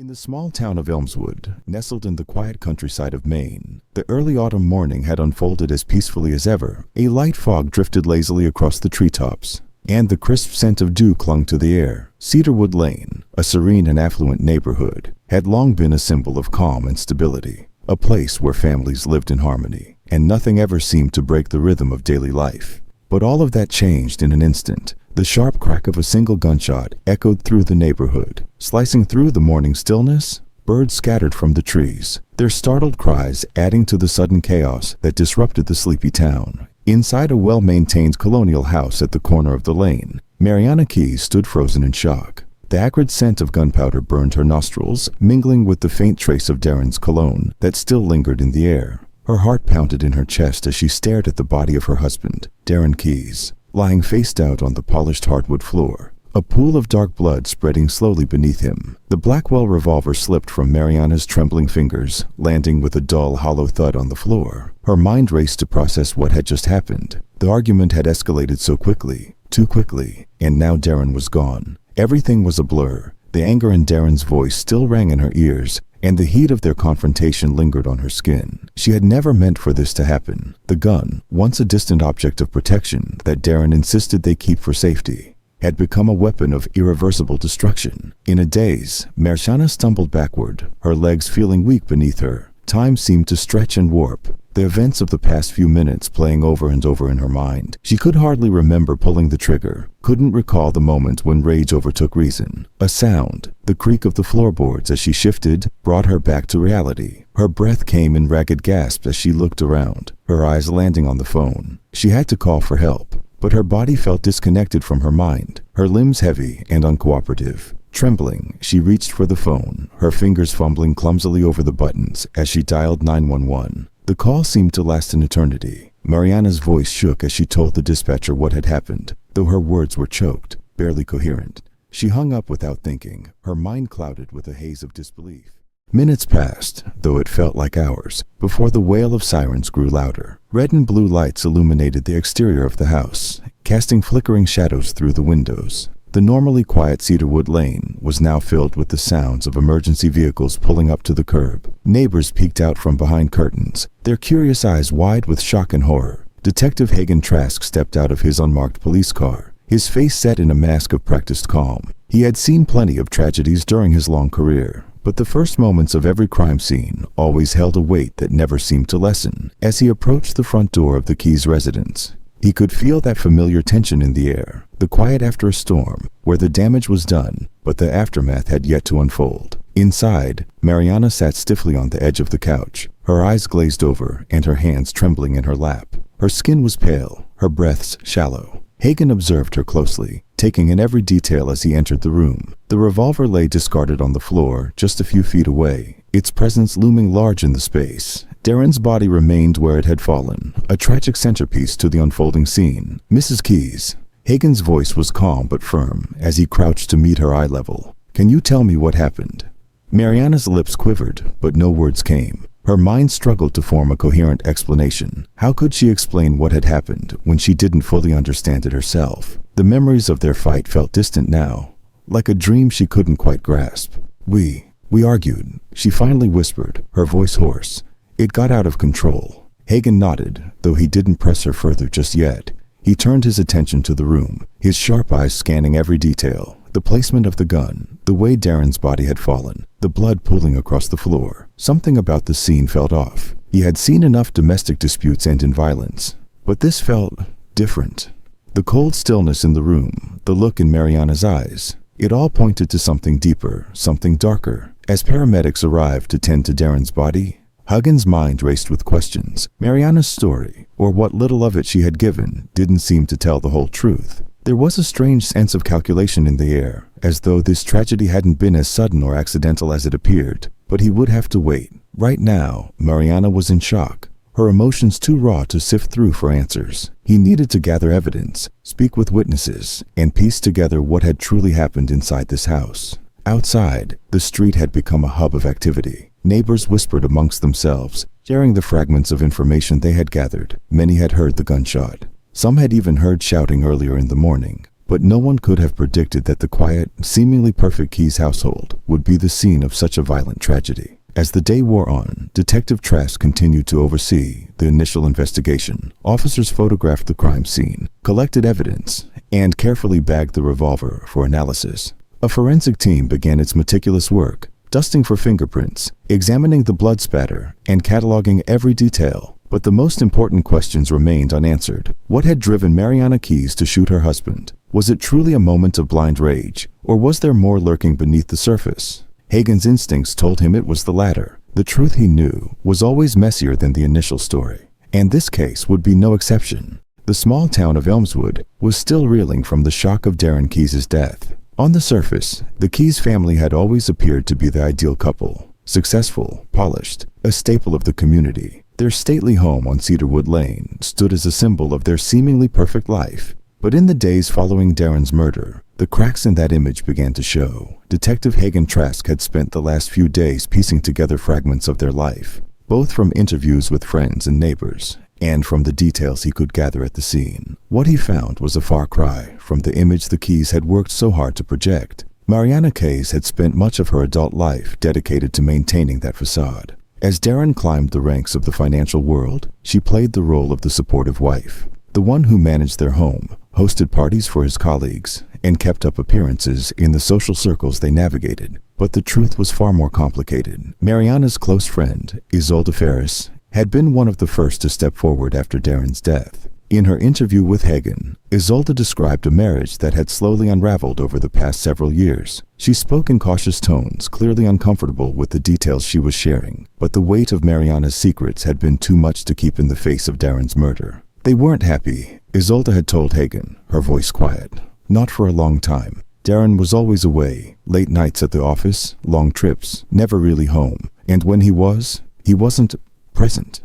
In the small town of Elmswood, nestled in the quiet countryside of Maine, the early autumn morning had unfolded as peacefully as ever. A light fog drifted lazily across the treetops, and the crisp scent of dew clung to the air. Cedarwood Lane, a serene and affluent neighborhood, had long been a symbol of calm and stability, a place where families lived in harmony, and nothing ever seemed to break the rhythm of daily life. But all of that changed in an instant. The sharp crack of a single gunshot echoed through the neighborhood, slicing through the morning stillness. Birds scattered from the trees, their startled cries adding to the sudden chaos that disrupted the sleepy town. Inside a well-maintained colonial house at the corner of the lane, Mariana Keyes stood frozen in shock. The acrid scent of gunpowder burned her nostrils, mingling with the faint trace of Darren's cologne that still lingered in the air. Her heart pounded in her chest as she stared at the body of her husband, Darren Keyes, lying face out on the polished hardwood floor, a pool of dark blood spreading slowly beneath him. The Blackwell revolver slipped from Mariana's trembling fingers, landing with a dull, hollow thud on the floor. Her mind raced to process what had just happened. The argument had escalated so quickly, too quickly, and now Darren was gone. Everything was a blur. The anger in Darren's voice still rang in her ears, and the heat of their confrontation lingered on her skin. She had never meant for this to happen. The gun, once a distant object of protection that Darren insisted they keep for safety, had become a weapon of irreversible destruction. In a daze, Mariana stumbled backward, her legs feeling weak beneath her. Time seemed to stretch and warp, the events of the past few minutes playing over and over in her mind. She could hardly remember pulling the trigger, couldn't recall the moment when rage overtook reason. A sound, the creak of the floorboards as she shifted, brought her back to reality. Her breath came in ragged gasps as she looked around, her eyes landing on the phone. She had to call for help, but her body felt disconnected from her mind, her limbs heavy and uncooperative. Trembling, she reached for the phone, her fingers fumbling clumsily over the buttons as she dialed 911. The call seemed to last an eternity. Mariana's voice shook as she told the dispatcher what had happened, though her words were choked, barely coherent. She hung up without thinking, her mind clouded with a haze of disbelief. Minutes passed, though it felt like hours, before the wail of sirens grew louder. Red and blue lights illuminated the exterior of the house, casting flickering shadows through the windows. The normally quiet Cedarwood Lane was now filled with the sounds of emergency vehicles pulling up to the curb. Neighbors peeked out from behind curtains, their curious eyes wide with shock and horror. Detective Hagen Trask stepped out of his unmarked police car, his face set in a mask of practiced calm. He had seen plenty of tragedies during his long career, but the first moments of every crime scene always held a weight that never seemed to lessen. As he approached the front door of the Keyes residence, he could feel that familiar tension in the air, the quiet after a storm, where the damage was done, but the aftermath had yet to unfold. Inside, Mariana sat stiffly on the edge of the couch, her eyes glazed over and her hands trembling in her lap. Her skin was pale, her breaths shallow. Hagen observed her closely, taking in every detail as he entered the room. The revolver lay discarded on the floor just a few feet away, its presence looming large in the space. Darren's body remained where it had fallen, a tragic centerpiece to the unfolding scene. "Mrs. Keyes." Hagen's voice was calm but firm as he crouched to meet her eye level. "Can you tell me what happened?" Mariana's lips quivered, but no words came. Her mind struggled to form a coherent explanation. How could she explain what had happened when she didn't fully understand it herself? The memories of their fight felt distant now, like a dream she couldn't quite grasp. We argued," she finally whispered, her voice hoarse. "It got out of control." Hagen nodded, though he didn't press her further just yet. He turned his attention to the room, his sharp eyes scanning every detail. The placement of the gun, the way Darren's body had fallen, the blood pooling across the floor. Something about the scene felt off. He had seen enough domestic disputes end in violence, but this felt different. The cold stillness in the room, the look in Mariana's eyes, it all pointed to something deeper, something darker. As paramedics arrived to tend to Darren's body, Hagen's mind raced with questions. Mariana's story, or what little of it she had given, didn't seem to tell the whole truth. There was a strange sense of calculation in the air, as though this tragedy hadn't been as sudden or accidental as it appeared. But he would have to wait. Right now, Mariana was in shock, her emotions too raw to sift through for answers. He needed to gather evidence, speak with witnesses, and piece together what had truly happened inside this house. Outside, the street had become a hub of activity. Neighbors whispered amongst themselves, sharing the fragments of information they had gathered. Many had heard the gunshot. Some had even heard shouting earlier in the morning. but no one could have predicted that the quiet, seemingly perfect Keyes household would be the scene of such a violent tragedy. As the day wore on, Detective Trask continued to oversee the initial investigation. Officers photographed the crime scene, collected evidence, and carefully bagged the revolver for analysis. A forensic team began its meticulous work, dusting for fingerprints, examining the blood spatter, and cataloging every detail. But the most important questions remained unanswered. What had driven Mariana Keyes to shoot her husband? Was it truly a moment of blind rage, or was there more lurking beneath the surface? Hagen's instincts told him it was the latter. The truth, he knew, was always messier than the initial story. And this case would be no exception. The small town of Elmswood was still reeling from the shock of Darren Keyes' death. On the surface, the Keyes family had always appeared to be the ideal couple. Successful, polished, a staple of the community. Their stately home on Cedarwood Lane stood as a symbol of their seemingly perfect life. But in the days following Darren's murder, the cracks in that image began to show. Detective Hagen Trask had spent the last few days piecing together fragments of their life, both from interviews with friends and neighbors, and from the details he could gather at the scene. What he found was a far cry from the image the Keyes had worked so hard to project. Mariana Keyes had spent much of her adult life dedicated to maintaining that facade. As Darren climbed the ranks of the financial world, she played the role of the supportive wife, the one who managed their home, hosted parties for his colleagues, and kept up appearances in the social circles they navigated. But the truth was far more complicated. Mariana's close friend, Isolde Ferris, had been one of the first to step forward after Darren's death. In her interview with Hagen, Isolde described a marriage that had slowly unraveled over the past several years. She spoke in cautious tones, clearly uncomfortable with the details she was sharing, but the weight of Mariana's secrets had been too much to keep in the face of Darren's murder. They weren't happy, Isolde had told Hagen, her voice quiet. Not for a long time. Darren was always away, late nights at the office, long trips, never really home, and when he wasn't present.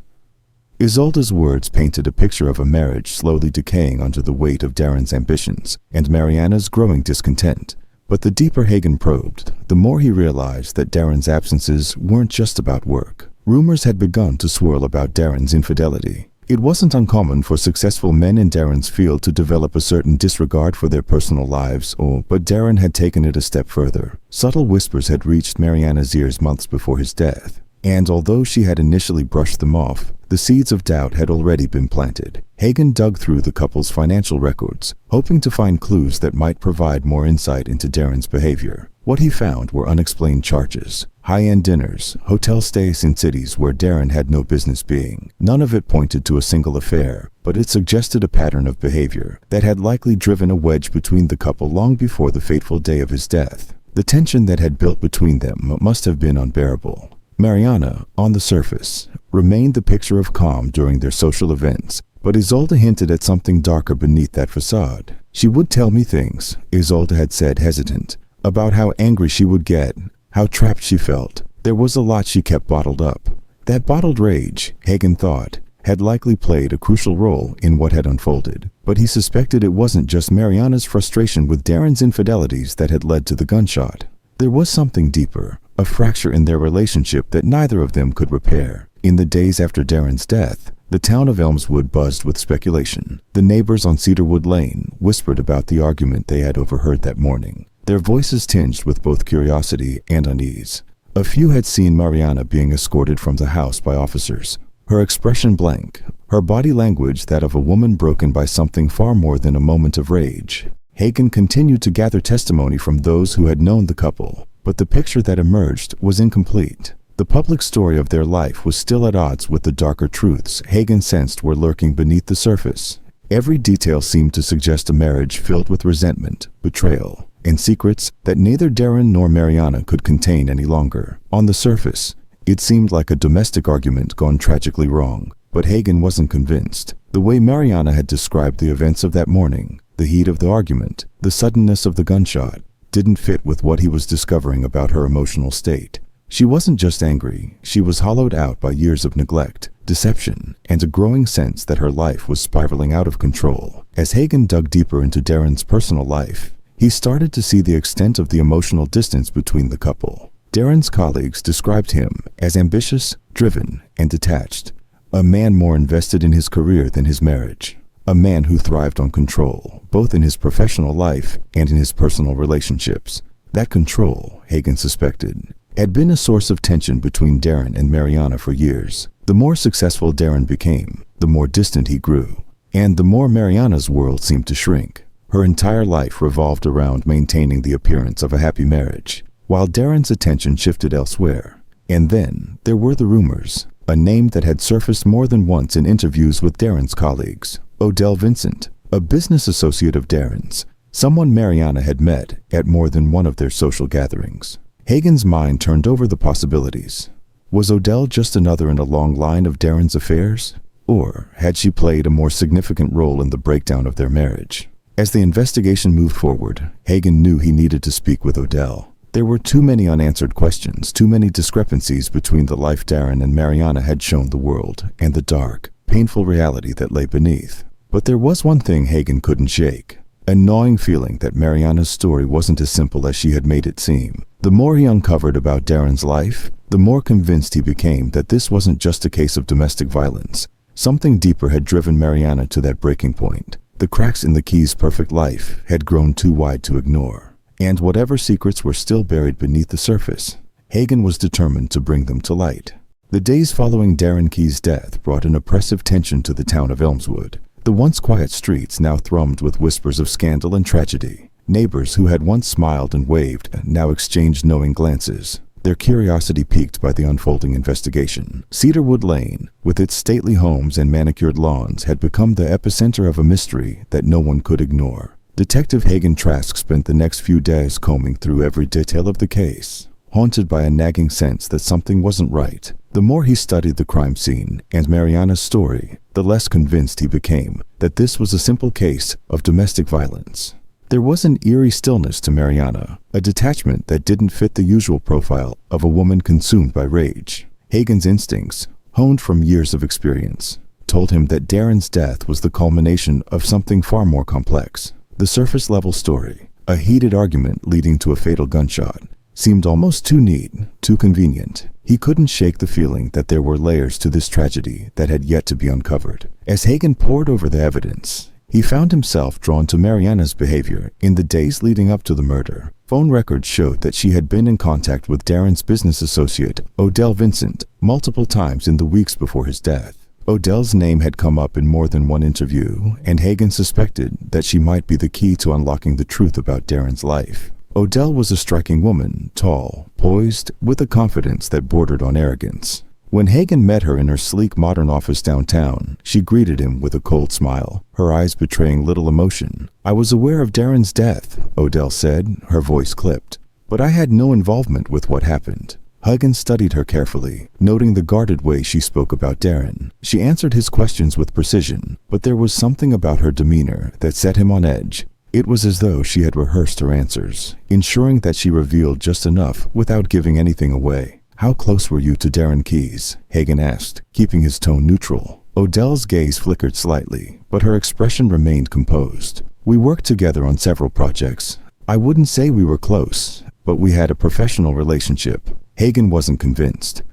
Isolde's words painted a picture of a marriage slowly decaying under the weight of Darren's ambitions and Mariana's growing discontent. But the deeper Hagen probed, the more he realized that Darren's absences weren't just about work. Rumors had begun to swirl about Darren's infidelity. It wasn't uncommon for successful men in Darren's field to develop a certain disregard for their personal lives, but Darren had taken it a step further. Subtle whispers had reached Mariana's ears months before his death, and although she had initially brushed them off, the seeds of doubt had already been planted. Hagen dug through the couple's financial records, hoping to find clues that might provide more insight into Darren's behavior. What he found were unexplained charges, high-end dinners, hotel stays in cities where Darren had no business being. None of it pointed to a single affair, but it suggested a pattern of behavior that had likely driven a wedge between the couple long before the fateful day of his death. The tension that had built between them must have been unbearable. Mariana, on the surface, remained the picture of calm during their social events, but Isolde hinted at something darker beneath that facade. She would tell me things, Isolde had said, hesitant, about how angry she would get, how trapped she felt. There was a lot she kept bottled up. That bottled rage, Hagen thought, had likely played a crucial role in what had unfolded. But he suspected it wasn't just Mariana's frustration with Darren's infidelities that had led to the gunshot. There was something deeper, a fracture in their relationship that neither of them could repair. In the days after Darren's death, the town of Elmswood buzzed with speculation. The neighbors on Cedarwood Lane whispered about the argument they had overheard that morning, their voices tinged with both curiosity and unease. A few had seen Mariana being escorted from the house by officers, her expression blank, her body language that of a woman broken by something far more than a moment of rage. Hagen continued to gather testimony from those who had known the couple, but the picture that emerged was incomplete. The public story of their life was still at odds with the darker truths Hagen sensed were lurking beneath the surface. Every detail seemed to suggest a marriage filled with resentment, betrayal, and secrets that neither Darren nor Mariana could contain any longer. On the surface, it seemed like a domestic argument gone tragically wrong, but Hagen wasn't convinced. The way Mariana had described the events of that morning, the heat of the argument, the suddenness of the gunshot, didn't fit with what he was discovering about her emotional state. She wasn't just angry, she was hollowed out by years of neglect, deception, and a growing sense that her life was spiraling out of control. As Hagen dug deeper into Darren's personal life, he started to see the extent of the emotional distance between the couple. Darren's colleagues described him as ambitious, driven, and detached, a man more invested in his career than his marriage. a man who thrived on control, both in his professional life and in his personal relationships. That control, Hagen suspected, had been a source of tension between Darren and Mariana for years. The more successful Darren became, the more distant he grew, and the more Mariana's world seemed to shrink. Her entire life revolved around maintaining the appearance of a happy marriage, while Darren's attention shifted elsewhere. And then there were the rumors, a name that had surfaced more than once in interviews with Darren's colleagues. Odell Vincent, a business associate of Darren's, someone Mariana had met at more than one of their social gatherings. Hagen's mind turned over the possibilities. Was Odell just another in a long line of Darren's affairs? Or had she played a more significant role in the breakdown of their marriage? As the investigation moved forward, Hagen knew he needed to speak with Odell. There were too many unanswered questions, too many discrepancies between the life Darren and Mariana had shown the world and the dark, painful reality that lay beneath. But there was one thing Hagen couldn't shake, a gnawing feeling that Mariana's story wasn't as simple as she had made it seem. The more he uncovered about Darren's life, the more convinced he became that this wasn't just a case of domestic violence. Something deeper had driven Mariana to that breaking point. The cracks in the Key's perfect life had grown too wide to ignore. And whatever secrets were still buried beneath the surface, Hagen was determined to bring them to light. The days following Darren Key's death brought an oppressive tension to the town of Elmswood. The once quiet streets now thrummed with whispers of scandal and tragedy. Neighbors who had once smiled and waved now exchanged knowing glances, their curiosity piqued by the unfolding investigation. Cedarwood Lane, with its stately homes and manicured lawns, had become the epicenter of a mystery that no one could ignore. Detective Hagen Trask spent the next few days combing through every detail of the case, haunted by a nagging sense that something wasn't right. The more he studied the crime scene and Mariana's story, the less convinced he became that this was a simple case of domestic violence. There was an eerie stillness to Mariana, a detachment that didn't fit the usual profile of a woman consumed by rage. Hagen's instincts, honed from years of experience, told him that Darren's death was the culmination of something far more complex. The surface-level story, a heated argument leading to a fatal gunshot, seemed almost too neat, too convenient. He couldn't shake the feeling that there were layers to this tragedy that had yet to be uncovered. As Hagen pored over the evidence, he found himself drawn to Mariana's behavior in the days leading up to the murder. Phone records showed that she had been in contact with Darren's business associate, Odell Vincent, multiple times in the weeks before his death. Odell's name had come up in more than one interview, and Hagen suspected that she might be the key to unlocking the truth about Darren's life. Odell was a striking woman, tall, poised, with a confidence that bordered on arrogance. When Hagen met her in her sleek modern office downtown, she greeted him with a cold smile, her eyes betraying little emotion. "I was aware of Darren's death," Odell said, her voice clipped, "but I had no involvement with what happened." Hagen studied her carefully, noting the guarded way she spoke about Darren. She answered his questions with precision, but there was something about her demeanor that set him on edge. It was as though she had rehearsed her answers, ensuring that she revealed just enough without giving anything away. "How close were you to Darren Keyes?" Hagen asked, keeping his tone neutral. Odell's gaze flickered slightly, but her expression remained composed. "We worked together on several projects. I wouldn't say we were close, but we had a professional relationship." Hagen wasn't convinced.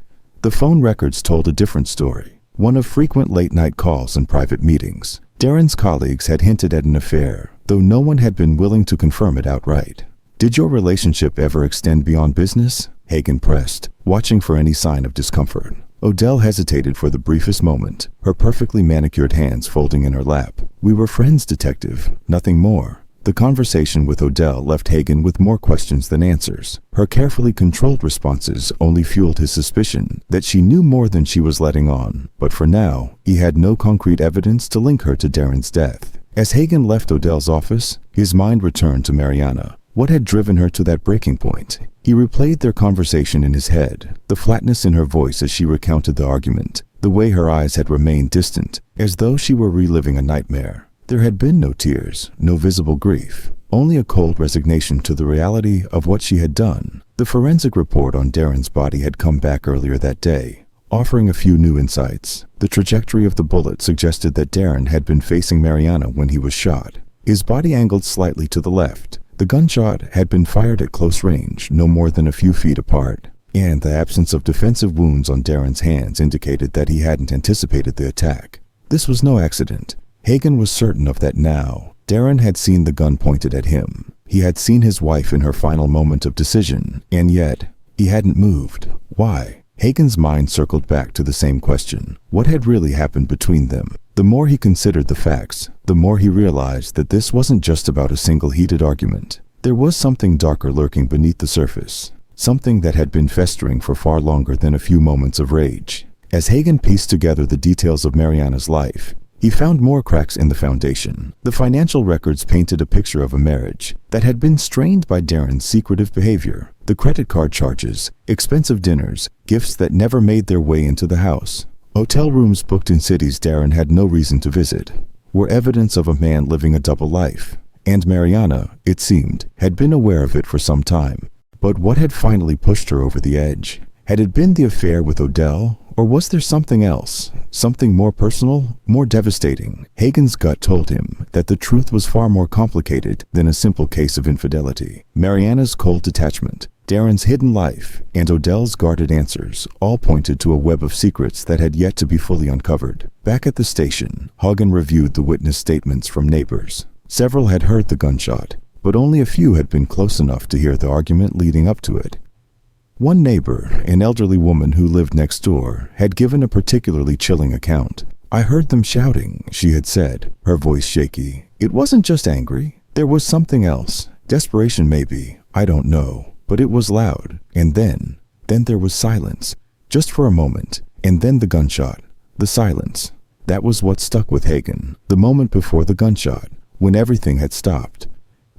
The phone records told a different story, one of frequent late-night calls and private meetings. Darren's colleagues had hinted at an affair, though no one had been willing to confirm it outright. "Did your relationship ever extend beyond business?" Hagen pressed, watching for any sign of discomfort. Odell hesitated for the briefest moment, her perfectly manicured hands folding in her lap. "We were friends, detective, nothing more." The conversation with Odell left Hagen with more questions than answers. Her carefully controlled responses only fueled his suspicion that she knew more than she was letting on. But for now, he had no concrete evidence to link her to Darren's death. As Hagen left Odell's office, his mind returned to Mariana. What had driven her to that breaking point? He replayed their conversation in his head, the flatness in her voice as she recounted the argument, the way her eyes had remained distant, as though she were reliving a nightmare. There had been no tears, no visible grief, only a cold resignation to the reality of what she had done. The forensic report on Darren's body had come back earlier that day, offering a few new insights. The trajectory of the bullet suggested that Darren had been facing Mariana when he was shot. His body angled slightly to the left. The gunshot had been fired at close range, no more than a few feet apart, and the absence of defensive wounds on Darren's hands indicated that he hadn't anticipated the attack. This was no accident. Hagen was certain of that now. Darren had seen the gun pointed at him. He had seen his wife in her final moment of decision, and yet he hadn't moved. Why? Hagen's mind circled back to the same question. What had really happened between them? The more he considered the facts, the more he realized that this wasn't just about a single heated argument. There was something darker lurking beneath the surface, something that had been festering for far longer than a few moments of rage. As Hagen pieced together the details of Mariana's life, he found more cracks in the foundation. The financial records painted a picture of a marriage that had been strained by Darren's secretive behavior. The credit card charges, expensive dinners, gifts that never made their way into the house, hotel rooms booked in cities Darren had no reason to visit, were evidence of a man living a double life. And Mariana, it seemed, had been aware of it for some time. But what had finally pushed her over the edge? Had it been the affair with Odell? Or was there something else? Something more personal? More devastating? Hagen's gut told him that the truth was far more complicated than a simple case of infidelity. Mariana's cold detachment, Darren's hidden life, and Odell's guarded answers all pointed to a web of secrets that had yet to be fully uncovered. Back at the station, Hagen reviewed the witness statements from neighbors. Several had heard the gunshot, but only a few had been close enough to hear the argument leading up to it. One neighbor, an elderly woman who lived next door, had given a particularly chilling account. "I heard them shouting," she had said, her voice shaky. "It wasn't just angry. There was something else. Desperation maybe. I don't know. But it was loud. And then there was silence. Just for a moment. And then the gunshot. The silence. That was what stuck with Hagen. The moment before the gunshot, when everything had stopped.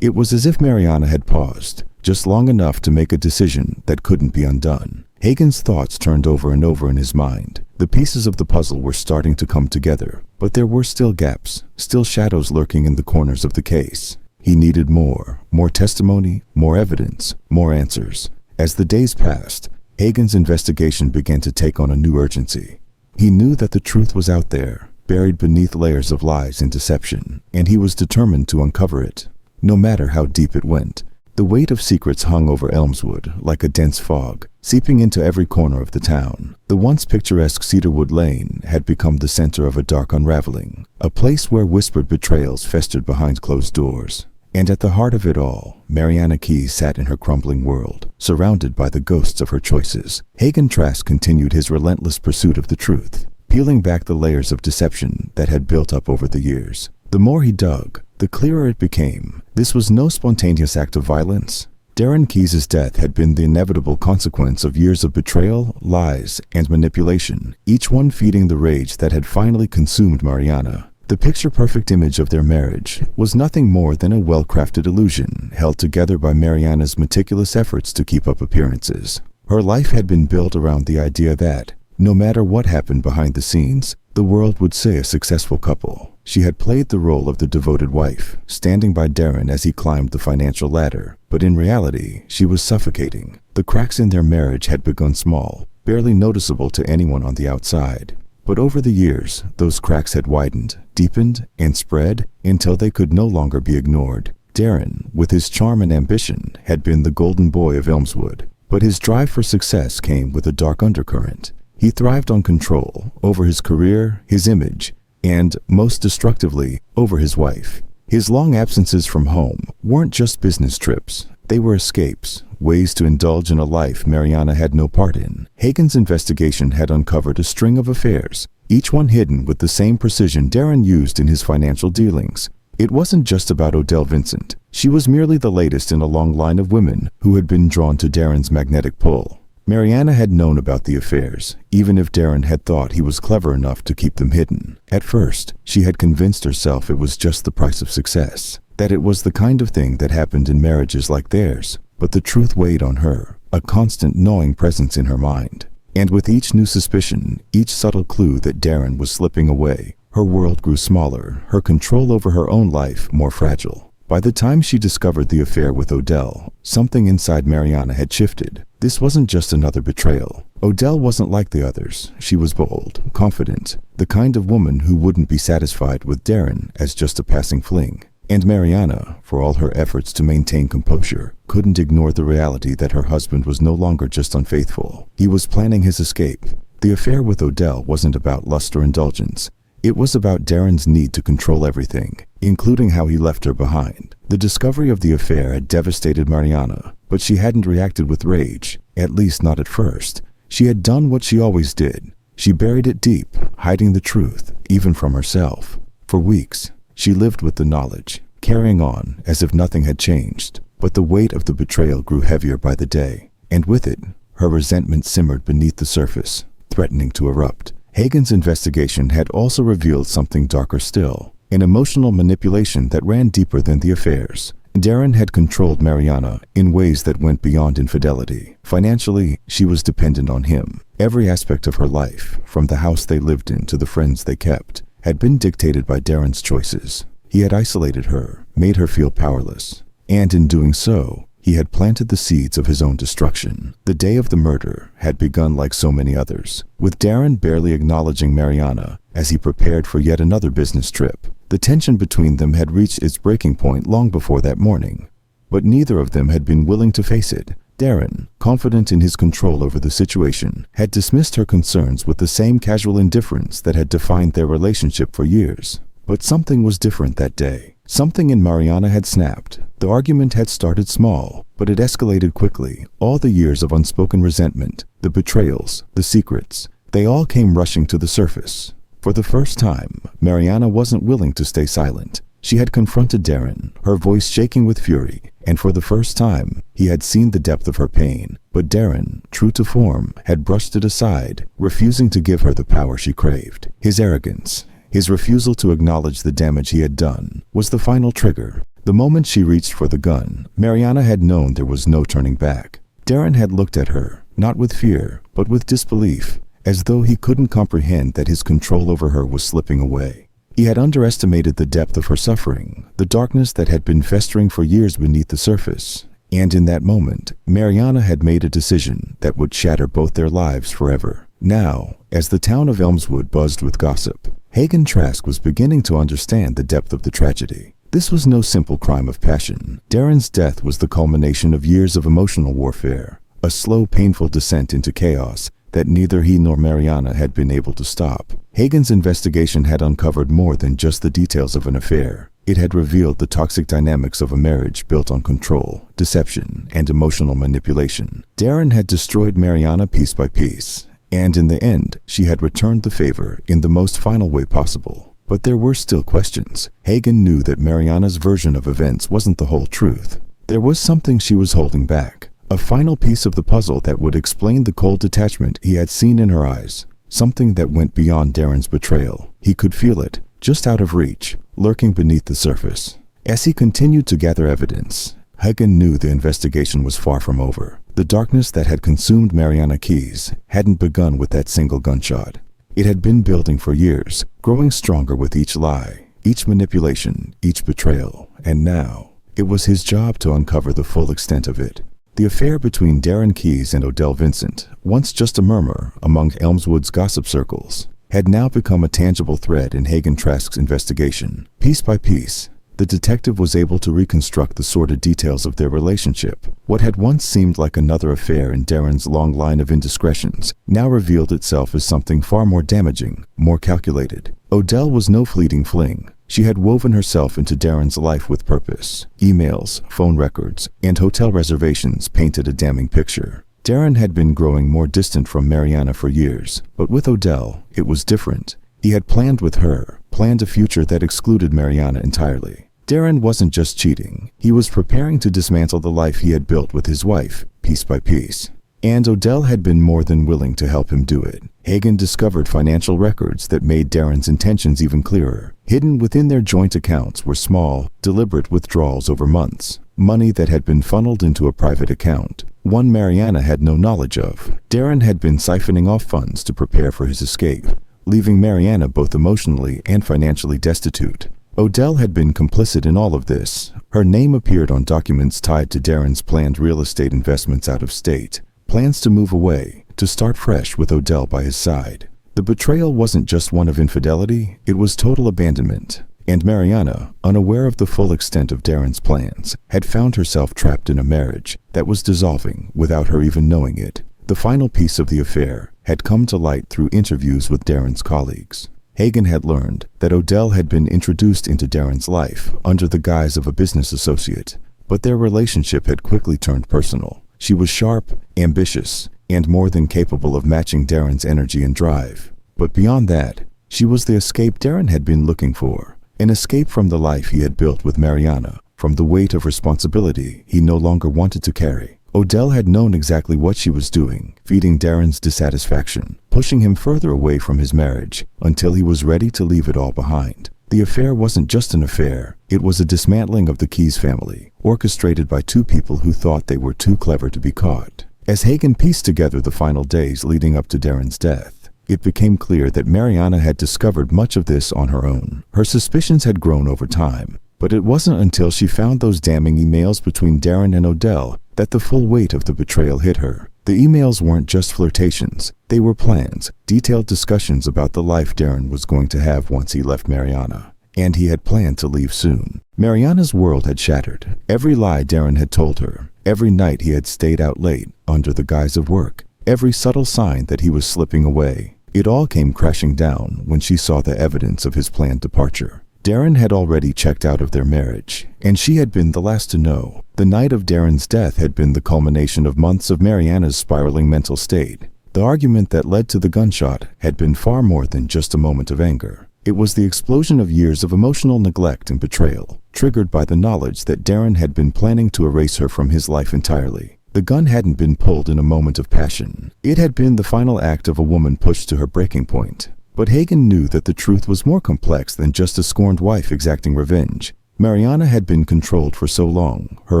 It was as if Mariana had paused, just long enough to make a decision that couldn't be undone. Hagen's thoughts turned over and over in his mind. The pieces of the puzzle were starting to come together, but there were still gaps, still shadows lurking in the corners of the case. He needed more testimony, more evidence, more answers. As the days passed, Hagen's investigation began to take on a new urgency. He knew that the truth was out there, buried beneath layers of lies and deception, and he was determined to uncover it, no matter how deep it went. The weight of secrets hung over Elmswood like a dense fog, seeping into every corner of the town. The once picturesque Cedarwood Lane had become the center of a dark unraveling, a place where whispered betrayals festered behind closed doors. And at the heart of it all, Mariana Keyes sat in her crumbling world, surrounded by the ghosts of her choices. Hagen Trask continued his relentless pursuit of the truth, peeling back the layers of deception that had built up over the years. The more he dug, the clearer it became. This was no spontaneous act of violence. Darren Keyes' death had been the inevitable consequence of years of betrayal, lies, and manipulation, each one feeding the rage that had finally consumed Mariana. The picture-perfect image of their marriage was nothing more than a well-crafted illusion held together by Mariana's meticulous efforts to keep up appearances. Her life had been built around the idea that, no matter what happened behind the scenes, the world would say a successful couple. She had played the role of the devoted wife, standing by Darren as he climbed the financial ladder. But in reality, she was suffocating. The cracks in their marriage had begun small, barely noticeable to anyone on the outside. But over the years, those cracks had widened, deepened, and spread until they could no longer be ignored. Darren, with his charm and ambition, had been the golden boy of Elmswood. But his drive for success came with a dark undercurrent. He thrived on control over his career, his image, and, most destructively, over his wife. His long absences from home weren't just business trips. They were escapes, ways to indulge in a life Mariana had no part in. Hagen's investigation had uncovered a string of affairs, each one hidden with the same precision Darren used in his financial dealings. It wasn't just about Odell Vincent. She was merely the latest in a long line of women who had been drawn to Darren's magnetic pull. Mariana had known about the affairs, even if Darren had thought he was clever enough to keep them hidden. At first, she had convinced herself it was just the price of success, that it was the kind of thing that happened in marriages like theirs. But the truth weighed on her, a constant gnawing presence in her mind. And with each new suspicion, each subtle clue that Darren was slipping away, her world grew smaller, her control over her own life more fragile. By the time she discovered the affair with Odell, something inside Mariana had shifted. This wasn't just another betrayal. Odell wasn't like the others. She was bold, confident, the kind of woman who wouldn't be satisfied with Darren as just a passing fling. And Mariana, for all her efforts to maintain composure, couldn't ignore the reality that her husband was no longer just unfaithful. He was planning his escape. The affair with Odell wasn't about lust or indulgence. It was about Darren's need to control everything, including how he left her behind. The discovery of the affair had devastated Mariana, but she hadn't reacted with rage, at least not at first. She had done what she always did. She buried it deep, hiding the truth, even from herself. For weeks, she lived with the knowledge, carrying on as if nothing had changed. But the weight of the betrayal grew heavier by the day, and with it, her resentment simmered beneath the surface, threatening to erupt. Hagen's investigation had also revealed something darker still, an emotional manipulation that ran deeper than the affairs. Darren had controlled Mariana in ways that went beyond infidelity. Financially, she was dependent on him. Every aspect of her life, from the house they lived in to the friends they kept, had been dictated by Darren's choices. He had isolated her, made her feel powerless, and in doing so, he had planted the seeds of his own destruction. The day of the murder had begun like so many others, with Darren barely acknowledging Mariana as he prepared for yet another business trip. The tension between them had reached its breaking point long before that morning, but neither of them had been willing to face it. Darren, confident in his control over the situation, had dismissed her concerns with the same casual indifference that had defined their relationship for years. But something was different that day. Something in Mariana had snapped. The argument had started small, but it escalated quickly. All the years of unspoken resentment, the betrayals, the secrets, they all came rushing to the surface. For the first time, Mariana wasn't willing to stay silent. She had confronted Darren, her voice shaking with fury, and for the first time, he had seen the depth of her pain. But Darren, true to form, had brushed it aside, refusing to give her the power she craved. His arrogance, his refusal to acknowledge the damage he had done, was the final trigger. The moment she reached for the gun, Mariana had known there was no turning back. Darren had looked at her, not with fear, but with disbelief, as though he couldn't comprehend that his control over her was slipping away. He had underestimated the depth of her suffering, the darkness that had been festering for years beneath the surface. And in that moment, Mariana had made a decision that would shatter both their lives forever. Now, as the town of Elmswood buzzed with gossip, Hagen Trask was beginning to understand the depth of the tragedy. This was no simple crime of passion. Darren's death was the culmination of years of emotional warfare, a slow, painful descent into chaos that neither he nor Mariana had been able to stop. Hagen's investigation had uncovered more than just the details of an affair. It had revealed the toxic dynamics of a marriage built on control, deception, and emotional manipulation. Darren had destroyed Mariana piece by piece, and in the end, she had returned the favor in the most final way possible. But there were still questions. Hagen knew that Mariana's version of events wasn't the whole truth. There was something she was holding back, a final piece of the puzzle that would explain the cold detachment he had seen in her eyes, something that went beyond Darren's betrayal. He could feel it, just out of reach, lurking beneath the surface. As he continued to gather evidence, Hagen knew the investigation was far from over. The darkness that had consumed Mariana Keyes hadn't begun with that single gunshot. It had been building for years, growing stronger with each lie, each manipulation, each betrayal, and now it was his job to uncover the full extent of it. The affair between Darren Keyes and Odell Vincent, once just a murmur among Elmswood's gossip circles, had now become a tangible thread in Hagen Trask's investigation. Piece by piece, the detective was able to reconstruct the sordid details of their relationship. What had once seemed like another affair in Darren's long line of indiscretions now revealed itself as something far more damaging, more calculated. Odell was no fleeting fling. She had woven herself into Darren's life with purpose. Emails, phone records, and hotel reservations painted a damning picture. Darren had been growing more distant from Mariana for years, but with Odell, it was different. He had planned with her, planned a future that excluded Mariana entirely. Darren wasn't just cheating. He was preparing to dismantle the life he had built with his wife, piece by piece. And Odell had been more than willing to help him do it. Hagen discovered financial records that made Darren's intentions even clearer. Hidden within their joint accounts were small, deliberate withdrawals over months. Money that had been funneled into a private account, one Mariana had no knowledge of. Darren had been siphoning off funds to prepare for his escape, leaving Mariana both emotionally and financially destitute. Odell had been complicit in all of this. Her name appeared on documents tied to Darren's planned real estate investments out of state. Plans to move away, to start fresh with Odell by his side. The betrayal wasn't just one of infidelity, it was total abandonment. And Mariana, unaware of the full extent of Darren's plans, had found herself trapped in a marriage that was dissolving without her even knowing it. The final piece of the affair had come to light through interviews with Darren's colleagues. Hagen had learned that Odell had been introduced into Darren's life under the guise of a business associate, but their relationship had quickly turned personal. She was sharp, ambitious, and more than capable of matching Darren's energy and drive. But beyond that, she was the escape Darren had been looking for, an escape from the life he had built with Mariana, from the weight of responsibility he no longer wanted to carry. Odell had known exactly what she was doing, feeding Darren's dissatisfaction, pushing him further away from his marriage until he was ready to leave it all behind. The affair wasn't just an affair, it was a dismantling of the Keyes family, orchestrated by two people who thought they were too clever to be caught. As Hagen pieced together the final days leading up to Darren's death, it became clear that Mariana had discovered much of this on her own. Her suspicions had grown over time, but it wasn't until she found those damning emails between Darren and Odell that the full weight of the betrayal hit her. The emails weren't just flirtations, they were plans, detailed discussions about the life Darren was going to have once he left Mariana. And he had planned to leave soon. Mariana's world had shattered. Every lie Darren had told her, every night he had stayed out late under the guise of work, every subtle sign that he was slipping away, it all came crashing down when she saw the evidence of his planned departure. Darren had already checked out of their marriage, and she had been the last to know. The night of Darren's death had been the culmination of months of Mariana's spiraling mental state. The argument that led to the gunshot had been far more than just a moment of anger. It was the explosion of years of emotional neglect and betrayal, triggered by the knowledge that Darren had been planning to erase her from his life entirely. The gun hadn't been pulled in a moment of passion. It had been the final act of a woman pushed to her breaking point. But Hagen knew that the truth was more complex than just a scorned wife exacting revenge. Mariana had been controlled for so long, her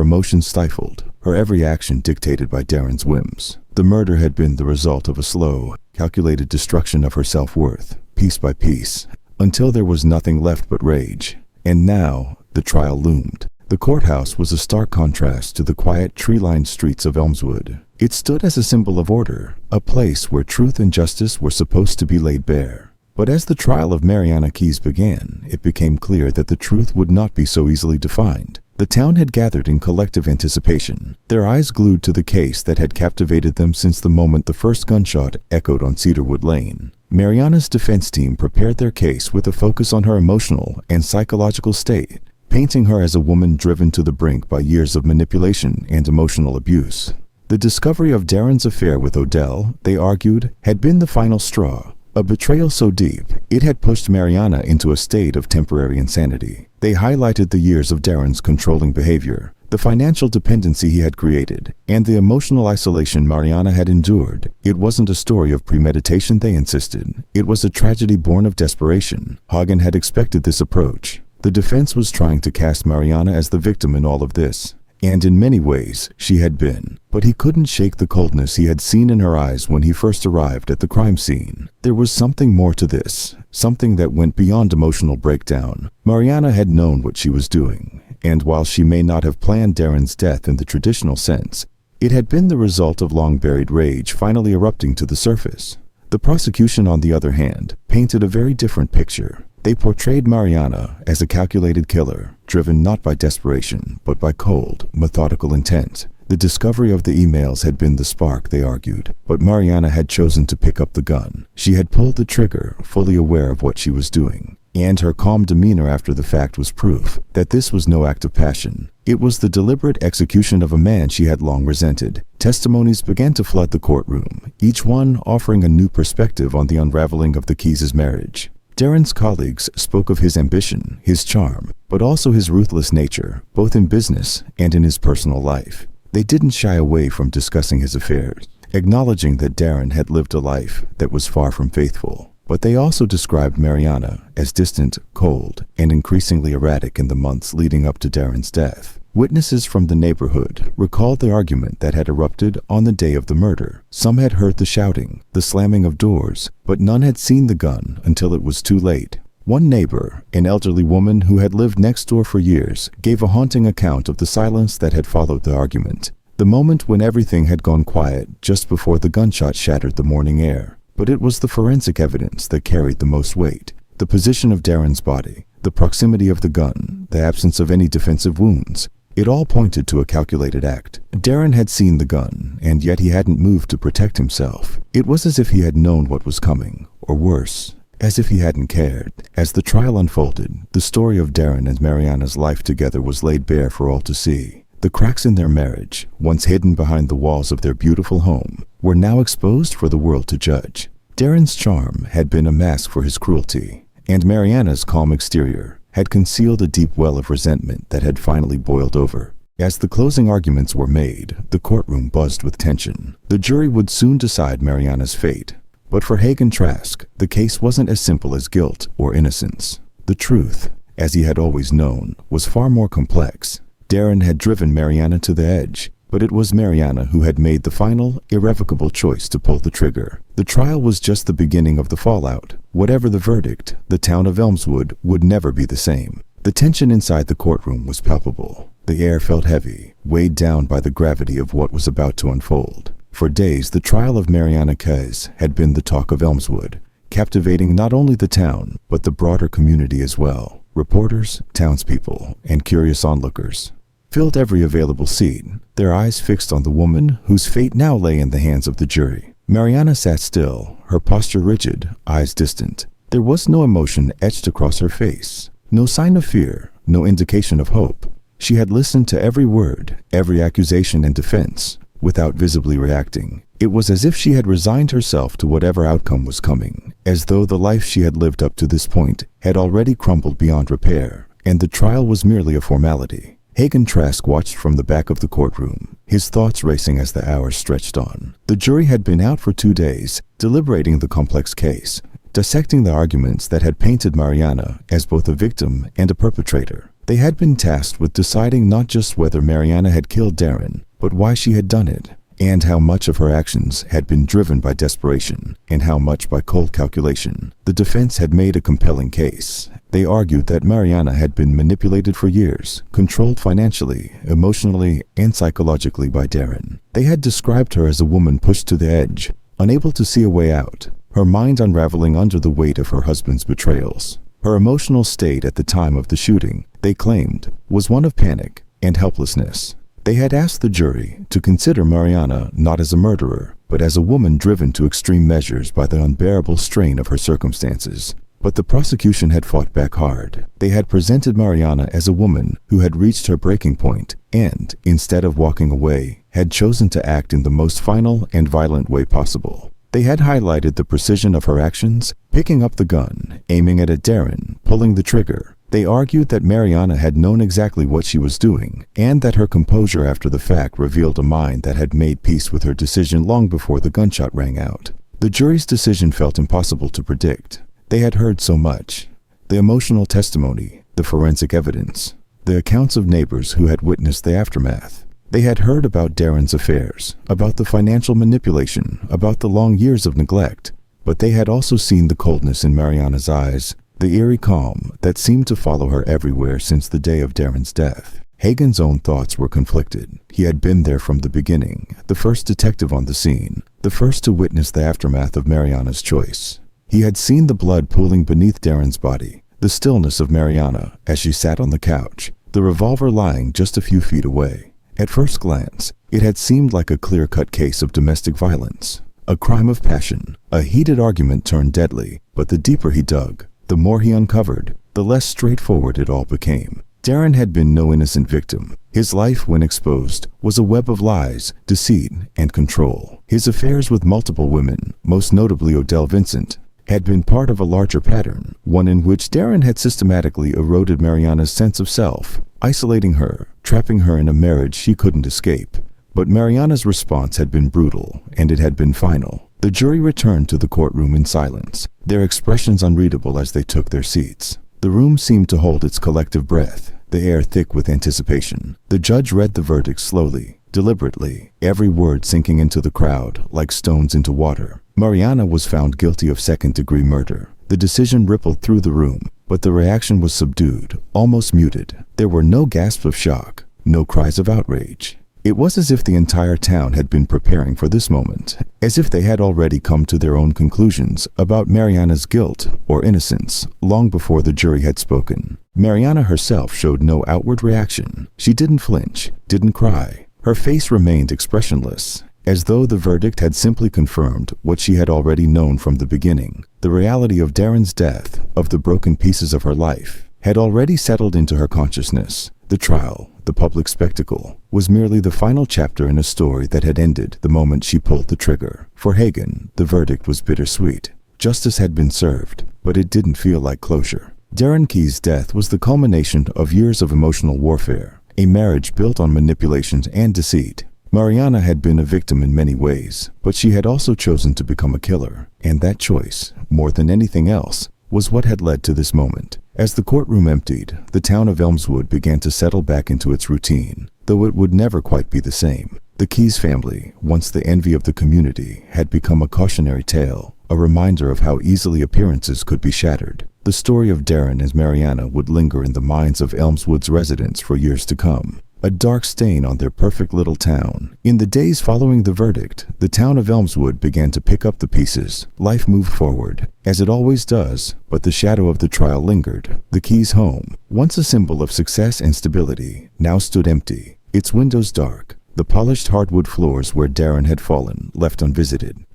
emotions stifled, her every action dictated by Darren's whims. The murder had been the result of a slow, calculated destruction of her self-worth, piece by piece, until there was nothing left but rage. And now, the trial loomed. The courthouse was a stark contrast to the quiet, tree-lined streets of Elmswood. It stood as a symbol of order, a place where truth and justice were supposed to be laid bare. But as the trial of Mariana Keyes began, it became clear that the truth would not be so easily defined. The town had gathered in collective anticipation, their eyes glued to the case that had captivated them since the moment the first gunshot echoed on Cedarwood Lane. Mariana's defense team prepared their case with a focus on her emotional and psychological state, painting her as a woman driven to the brink by years of manipulation and emotional abuse. The discovery of Darren's affair with Odell, they argued, had been the final straw. A betrayal so deep, it had pushed Mariana into a state of temporary insanity. They highlighted the years of Darren's controlling behavior, the financial dependency he had created, and the emotional isolation Mariana had endured. It wasn't a story of premeditation, they insisted. It was a tragedy born of desperation. Hagen had expected this approach. The defense was trying to cast Mariana as the victim in all of this. And in many ways, she had been. But he couldn't shake the coldness he had seen in her eyes when he first arrived at the crime scene. There was something more to this, something that went beyond emotional breakdown. Mariana had known what she was doing, and while she may not have planned Darren's death in the traditional sense, it had been the result of long-buried rage finally erupting to the surface. The prosecution, on the other hand, painted a very different picture. They portrayed Mariana as a calculated killer, driven not by desperation, but by cold, methodical intent. The discovery of the emails had been the spark, they argued, but Mariana had chosen to pick up the gun. She had pulled the trigger, fully aware of what she was doing. And her calm demeanor after the fact was proof that this was no act of passion. It was the deliberate execution of a man she had long resented. Testimonies began to flood the courtroom, each one offering a new perspective on the unraveling of the Keyes' marriage. Darren's colleagues spoke of his ambition, his charm, but also his ruthless nature, both in business and in his personal life. They didn't shy away from discussing his affairs, acknowledging that Darren had lived a life that was far from faithful. But they also described Mariana as distant, cold, and increasingly erratic in the months leading up to Darren's death. Witnesses from the neighborhood recalled the argument that had erupted on the day of the murder. Some had heard the shouting, the slamming of doors, but none had seen the gun until it was too late. One neighbor, an elderly woman who had lived next door for years, gave a haunting account of the silence that had followed the argument. The moment when everything had gone quiet just before the gunshot shattered the morning air. But it was the forensic evidence that carried the most weight. The position of Darren's body, the proximity of the gun, the absence of any defensive wounds. It all pointed to a calculated act. Darren had seen the gun, and yet he hadn't moved to protect himself. It was as if he had known what was coming, or worse, as if he hadn't cared. As the trial unfolded, the story of Darren and Mariana's life together was laid bare for all to see. The cracks in their marriage, once hidden behind the walls of their beautiful home, were now exposed for the world to judge. Darren's charm had been a mask for his cruelty, and Mariana's calm exterior had concealed a deep well of resentment that had finally boiled over. As the closing arguments were made, the courtroom buzzed with tension. The jury would soon decide Mariana's fate. But for Hagen Trask, the case wasn't as simple as guilt or innocence. The truth, as he had always known, was far more complex. Darren had driven Mariana to the edge, but it was Mariana who had made the final, irrevocable choice to pull the trigger. The trial was just the beginning of the fallout. Whatever the verdict, the town of Elmswood would never be the same. The tension inside the courtroom was palpable. The air felt heavy, weighed down by the gravity of what was about to unfold. For days, the trial of Mariana Kez had been the talk of Elmswood, captivating not only the town, but the broader community as well. Reporters, townspeople, and curious onlookers filled every available seat, their eyes fixed on the woman whose fate now lay in the hands of the jury. Mariana sat still, her posture rigid, eyes distant. There was no emotion etched across her face, no sign of fear, no indication of hope. She had listened to every word, every accusation and defense, without visibly reacting. It was as if she had resigned herself to whatever outcome was coming, as though the life she had lived up to this point had already crumbled beyond repair, and the trial was merely a formality. Hagen Trask watched from the back of the courtroom, his thoughts racing as the hours stretched on. The jury had been out for 2 days, deliberating the complex case, dissecting the arguments that had painted Mariana as both a victim and a perpetrator. They had been tasked with deciding not just whether Mariana had killed Darren, but why she had done it, and how much of her actions had been driven by desperation, and how much by cold calculation. The defense had made a compelling case. They argued that Mariana had been manipulated for years, controlled financially, emotionally, and psychologically by Darren. They had described her as a woman pushed to the edge, unable to see a way out, her mind unraveling under the weight of her husband's betrayals. Her emotional state at the time of the shooting, they claimed, was one of panic and helplessness. They had asked the jury to consider Mariana not as a murderer, but as a woman driven to extreme measures by the unbearable strain of her circumstances. But the prosecution had fought back hard. They had presented Mariana as a woman who had reached her breaking point and, instead of walking away, had chosen to act in the most final and violent way possible. They had highlighted the precision of her actions, picking up the gun, aiming it at Darren, pulling the trigger. They argued that Mariana had known exactly what she was doing, and that her composure after the fact revealed a mind that had made peace with her decision long before the gunshot rang out. The jury's decision felt impossible to predict. They had heard so much: the emotional testimony, the forensic evidence, the accounts of neighbors who had witnessed the aftermath. They had heard about Darren's affairs, about the financial manipulation, about the long years of neglect, but they had also seen the coldness in Mariana's eyes, the eerie calm that seemed to follow her everywhere since the day of Darren's death. Hagen's own thoughts were conflicted. He had been there from the beginning, the first detective on the scene, the first to witness the aftermath of Mariana's choice. He had seen the blood pooling beneath Darren's body, the stillness of Mariana as she sat on the couch, the revolver lying just a few feet away. At first glance, it had seemed like a clear-cut case of domestic violence, a crime of passion, a heated argument turned deadly. But the deeper he dug, the more he uncovered, the less straightforward it all became. Darren had been no innocent victim. His life, when exposed, was a web of lies, deceit, and control. His affairs with multiple women, most notably Odell Vincent, had been part of a larger pattern, one in which Darren had systematically eroded Mariana's sense of self, isolating her, trapping her in a marriage she couldn't escape. But Mariana's response had been brutal, and it had been final. The jury returned to the courtroom in silence, their expressions unreadable as they took their seats. The room seemed to hold its collective breath, the air thick with anticipation. The judge read the verdict slowly, deliberately, every word sinking into the crowd like stones into water. Mariana was found guilty of second-degree murder. The decision rippled through the room, but the reaction was subdued, almost muted. There were no gasps of shock, no cries of outrage. It was as if the entire town had been preparing for this moment, as if they had already come to their own conclusions about Mariana's guilt or innocence long before the jury had spoken. Mariana herself showed no outward reaction. She didn't flinch, didn't cry. Her face remained expressionless, as though the verdict had simply confirmed what she had already known from the beginning. The reality of Darren's death, of the broken pieces of her life, had already settled into her consciousness. The trial, the public spectacle, was merely the final chapter in a story that had ended the moment she pulled the trigger. For Hagen, the verdict was bittersweet. Justice had been served, but it didn't feel like closure. Darren Key's death was the culmination of years of emotional warfare, a marriage built on manipulations and deceit. Mariana had been a victim in many ways, but she had also chosen to become a killer, and that choice, more than anything else, was what had led to this moment. As the courtroom emptied, the town of Elmswood began to settle back into its routine, though it would never quite be the same. The Keys family, once the envy of the community, had become a cautionary tale, a reminder of how easily appearances could be shattered. The story of Darren and Mariana would linger in the minds of Elmswood's residents for years to come, a dark stain on their perfect little town. In the days following the verdict, the town of Elmswood began to pick up the pieces. Life moved forward, as it always does, but the shadow of the trial lingered. The Keys' home, once a symbol of success and stability, now stood empty, its windows dark, the polished hardwood floors where Darren had fallen left unvisited.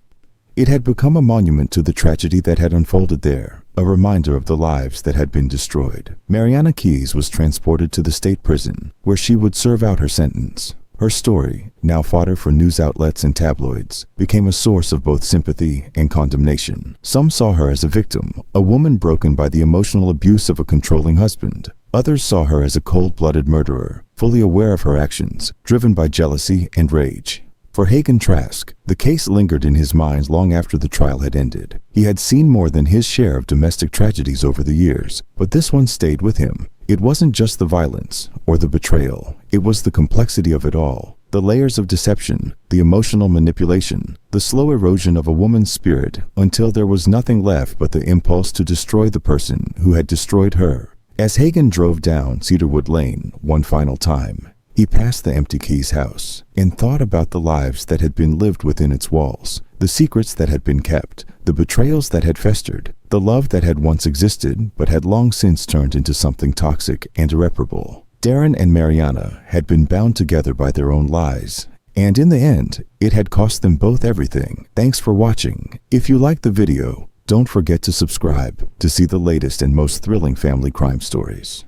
It had become a monument to the tragedy that had unfolded there, a reminder of the lives that had been destroyed. Mariana Keys was transported to the state prison, where she would serve out her sentence. Her story, now fodder for news outlets and tabloids, became a source of both sympathy and condemnation. Some saw her as a victim, a woman broken by the emotional abuse of a controlling husband. Others saw her as a cold-blooded murderer, fully aware of her actions, driven by jealousy and rage. For Hagen Trask, the case lingered in his mind long after the trial had ended. He had seen more than his share of domestic tragedies over the years, but this one stayed with him. It wasn't just the violence or the betrayal, it was the complexity of it all. The layers of deception, the emotional manipulation, the slow erosion of a woman's spirit until there was nothing left but the impulse to destroy the person who had destroyed her. As Hagen drove down Cedarwood Lane one final time, he passed the empty Keys house and thought about the lives that had been lived within its walls, the secrets that had been kept, the betrayals that had festered, the love that had once existed but had long since turned into something toxic and irreparable. Darren and Mariana had been bound together by their own lies, and in the end, it had cost them both everything. Thanks for watching. If you liked the video, don't forget to subscribe to see the latest and most thrilling family crime stories.